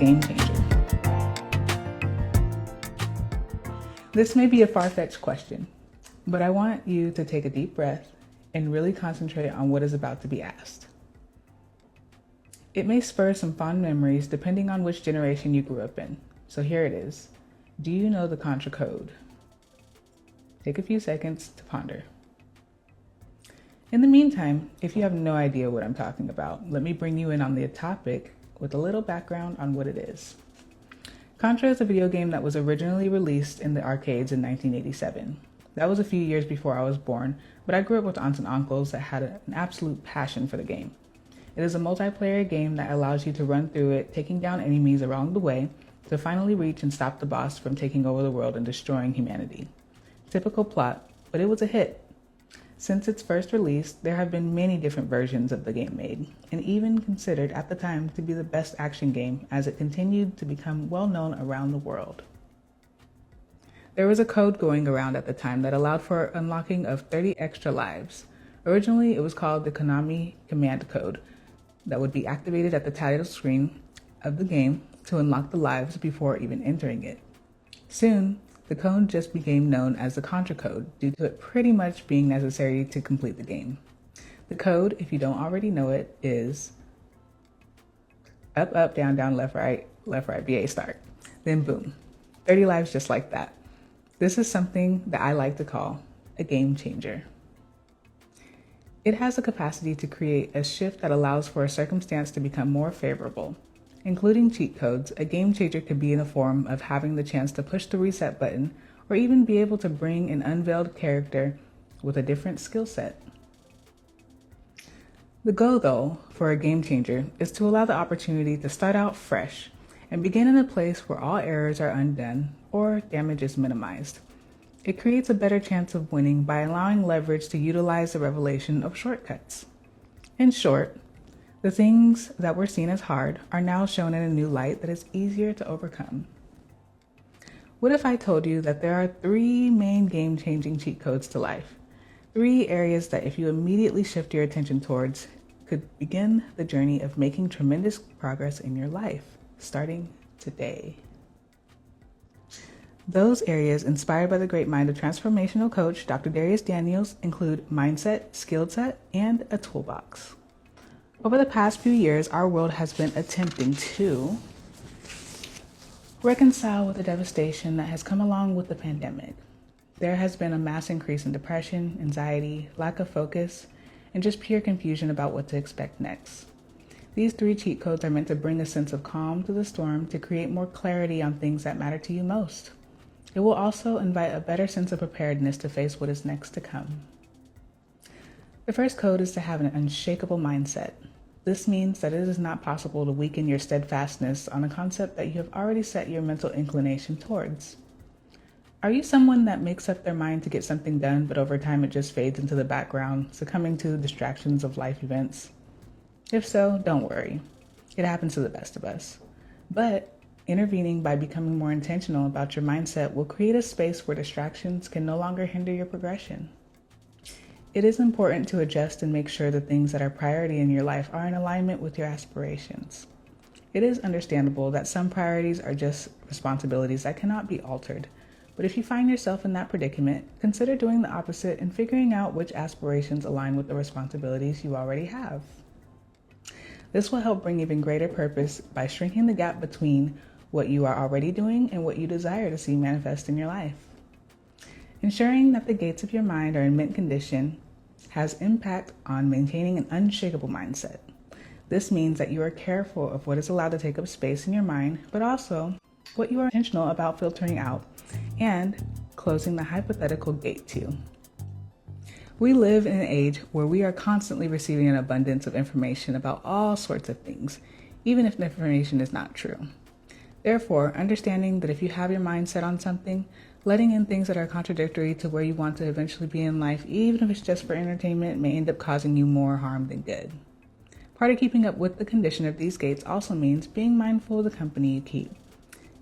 game changer? This may be a far-fetched question, but I want you to take a deep breath and really concentrate on what is about to be asked. It may spur some fond memories depending on which generation you grew up in. So here it is. Do you know the Contra Code? Take a few seconds to ponder. In the meantime, if you have no idea what I'm talking about, let me bring you in on the topic with a little background on what it is. Contra is a video game that was originally released in the arcades in 1987. That was a few years before I was born, but I grew up with aunts and uncles that had an absolute passion for the game. It is a multiplayer game that allows you to run through it, taking down enemies along the way to finally reach and stop the boss from taking over the world and destroying humanity. Typical plot, but it was a hit. Since its first release, there have been many different versions of the game made, and even considered at the time to be the best action game as it continued to become well known around the world. There was a code going around at the time that allowed for unlocking of 30 extra lives. Originally, it was called the Konami Command Code that would be activated at the title screen of the game to unlock the lives before even entering it. Soon, the code just became known as the Contra Code due to it pretty much being necessary to complete the game. The code, if you don't already know it, is up, up, down, down, left, right, BA start. Then boom, 30 lives just like that. This is something that I like to call a game changer. It has the capacity to create a shift that allows for a circumstance to become more favorable. Including cheat codes, a game changer could be in the form of having the chance to push the reset button or even be able to bring an unveiled character with a different skill set. The goal, though, for a game changer is to allow the opportunity to start out fresh and begin in a place where all errors are undone or damage is minimized. It creates a better chance of winning by allowing leverage to utilize the revelation of shortcuts. In short, the things that were seen as hard are now shown in a new light that is easier to overcome. What if I told you that there are 3 main game-changing cheat codes to life? 3 areas that if you immediately shift your attention towards could begin the journey of making tremendous progress in your life, starting today. Those areas inspired by the great mind of transformational coach Dr. Darius Daniels include mindset, Skillset, and a toolbox. Over the past few years, our world has been attempting to reconcile with the devastation that has come along with the pandemic. There has been a mass increase in depression, anxiety, lack of focus, and just pure confusion about what to expect next. These 3 cheat codes are meant to bring a sense of calm to the storm to create more clarity on things that matter to you most. It will also invite a better sense of preparedness to face what is next to come. The first code is to have an unshakable mindset. This means that it is not possible to weaken your steadfastness on a concept that you have already set your mental inclination towards. Are you someone that makes up their mind to get something done, but over time it just fades into the background, succumbing to the distractions of life events? If so, don't worry. It happens to the best of us. But intervening by becoming more intentional about your mindset will create a space where distractions can no longer hinder your progression. It is important to adjust and make sure the things that are priority in your life are in alignment with your aspirations. It is understandable that some priorities are just responsibilities that cannot be altered, but if you find yourself in that predicament, consider doing the opposite and figuring out which aspirations align with the responsibilities you already have. This will help bring even greater purpose by shrinking the gap between what you are already doing and what you desire to see manifest in your life. Ensuring that the gates of your mind are in mint condition has impact on maintaining an unshakable mindset. This means that you are careful of what is allowed to take up space in your mind, but also what you are intentional about filtering out and closing the hypothetical gate to. We live in an age where we are constantly receiving an abundance of information about all sorts of things, even if the information is not true. Therefore, understanding that if you have your mind set on something, letting in things that are contradictory to where you want to eventually be in life, even if it's just for entertainment, may end up causing you more harm than good. Part of keeping up with the condition of these gates also means being mindful of the company you keep.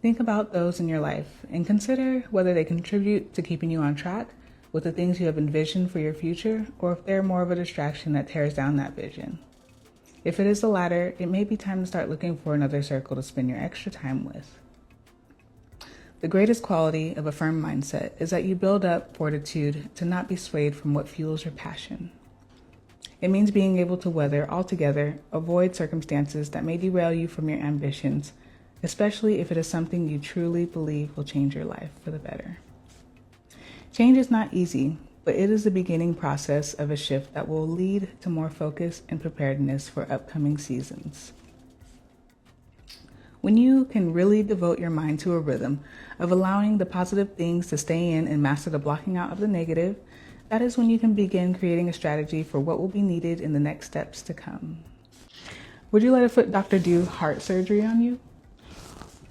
Think about those in your life and consider whether they contribute to keeping you on track with the things you have envisioned for your future, or if they're more of a distraction that tears down that vision. If it is the latter, it may be time to start looking for another circle to spend your extra time with. The greatest quality of a firm mindset is that you build up fortitude to not be swayed from what fuels your passion. It means being able to weather altogether, avoid circumstances that may derail you from your ambitions, especially if it is something you truly believe will change your life for the better. Change is not easy, but it is the beginning process of a shift that will lead to more focus and preparedness for upcoming seasons. When you can really devote your mind to a rhythm of allowing the positive things to stay in and master the blocking out of the negative, that is when you can begin creating a strategy for what will be needed in the next steps to come. Would you let a foot doctor do heart surgery on you?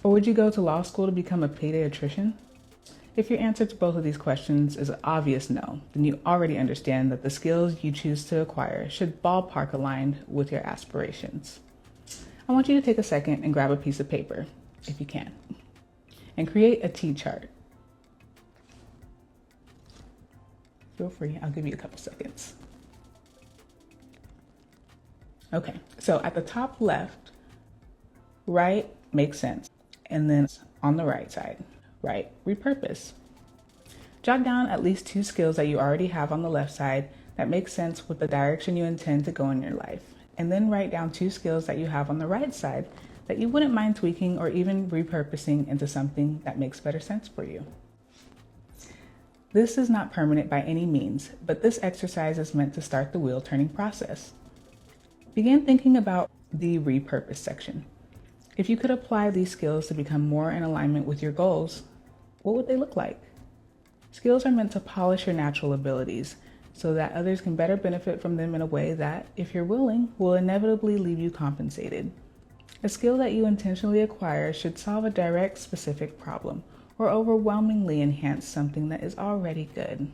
Or would you go to law school to become a pediatrician? If your answer to both of these questions is an obvious no, then you already understand that the skills you choose to acquire should ballpark aligned with your aspirations. I want you to take a second and grab a piece of paper, if you can, and create a T-chart. Feel free, I'll give you a couple seconds. Okay, so at the top left, right makes sense. And then on the right side, right, repurpose. Jot down at least 2 skills that you already have on the left side that make sense with the direction you intend to go in your life. And then write down 2 skills that you have on the right side that you wouldn't mind tweaking or even repurposing into something that makes better sense for you. This is not permanent by any means, but this exercise is meant to start the wheel turning process. Begin thinking about the repurpose section. If you could apply these skills to become more in alignment with your goals, what would they look like? Skills are meant to polish your natural abilities so that others can better benefit from them in a way that, if you're willing, will inevitably leave you compensated. A skill that you intentionally acquire should solve a direct, specific problem or overwhelmingly enhance something that is already good.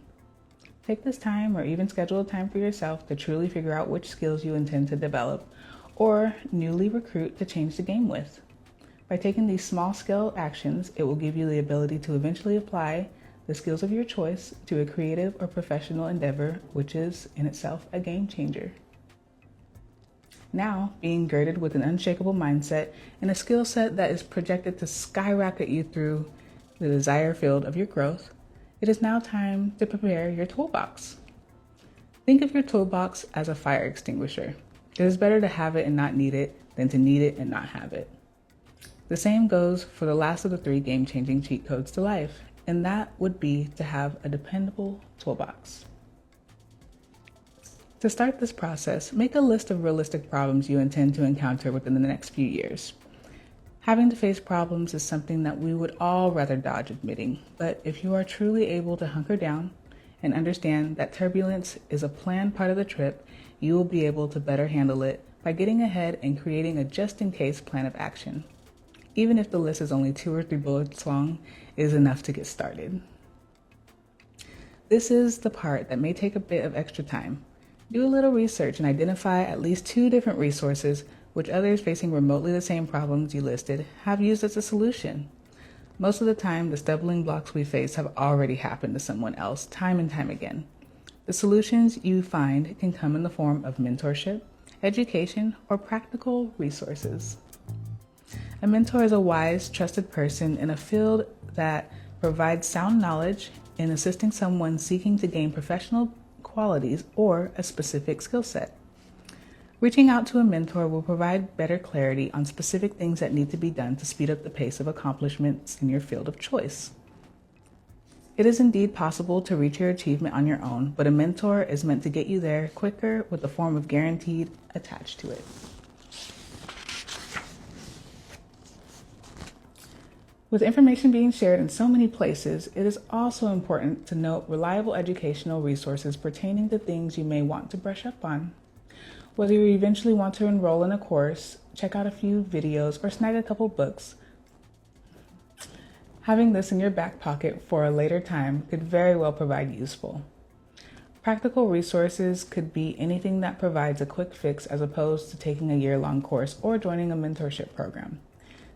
Take this time or even schedule a time for yourself to truly figure out which skills you intend to develop or newly recruit to change the game with. By taking these small scale actions, it will give you the ability to eventually apply the skills of your choice to a creative or professional endeavor, which is in itself a game changer. Now, being girded with an unshakable mindset and a skill set that is projected to skyrocket you through the desired field of your growth, it is now time to prepare your toolbox. Think of your toolbox as a fire extinguisher. It is better to have it and not need it than to need it and not have it. The same goes for the last of the 3 game-changing cheat codes to life, and that would be to have a dependable toolbox. To start this process, make a list of realistic problems you intend to encounter within the next few years. Having to face problems is something that we would all rather dodge admitting, but if you are truly able to hunker down and understand that turbulence is a planned part of the trip, you will be able to better handle it by getting ahead and creating a just-in-case plan of action. Even if the list is only 2 or 3 bullets long, it is enough to get started. This is the part that may take a bit of extra time. Do a little research and identify at least 2 different resources which others facing remotely the same problems you listed have used as a solution. Most of the time, the stumbling blocks we face have already happened to someone else time and time again. The solutions you find can come in the form of mentorship, education, or practical resources. A mentor is a wise, trusted person in a field that provides sound knowledge in assisting someone seeking to gain professional qualities or a specific skill set. Reaching out to a mentor will provide better clarity on specific things that need to be done to speed up the pace of accomplishments in your field of choice. It is indeed possible to reach your achievement on your own, but a mentor is meant to get you there quicker with a form of guaranteed attached to it. With information being shared in so many places, it is also important to note reliable educational resources pertaining to things you may want to brush up on. Whether you eventually want to enroll in a course, check out a few videos, or snag a couple books, having this in your back pocket for a later time could very well provide useful. Practical resources could be anything that provides a quick fix as opposed to taking a year-long course or joining a mentorship program.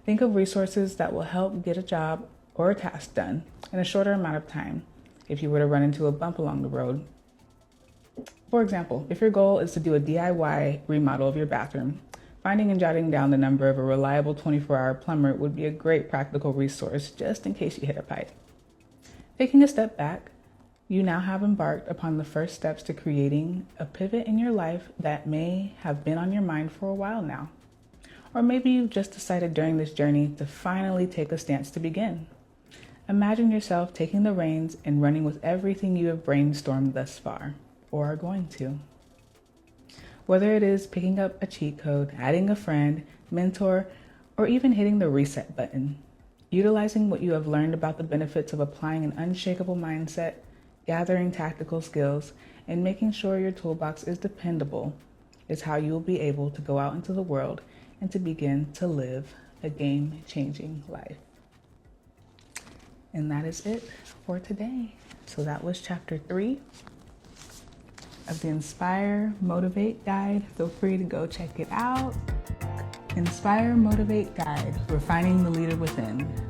Think of resources that will help get a job or a task done in a shorter amount of time if you were to run into a bump along the road. For example, if your goal is to do a DIY remodel of your bathroom, finding and jotting down the number of a reliable 24-hour plumber would be a great practical resource just in case you hit a pipe. Taking a step back, you now have embarked upon the first steps to creating a pivot in your life that may have been on your mind for a while now. Or maybe you've just decided during this journey to finally take a stance to begin. Imagine yourself taking the reins and running with everything you have brainstormed thus far, or are going to. Whether it is picking up a cheat code, adding a friend, mentor, or even hitting the reset button, utilizing what you have learned about the benefits of applying an unshakable mindset, gathering tactical skills, and making sure your toolbox is dependable is how you will be able to go out into the world and to begin to live a game-changing life. And that is it for today. So that was chapter 3 of the Inspire, Motivate Guide. Feel free to go check it out. Inspire, Motivate Guide, Refining the Leader Within.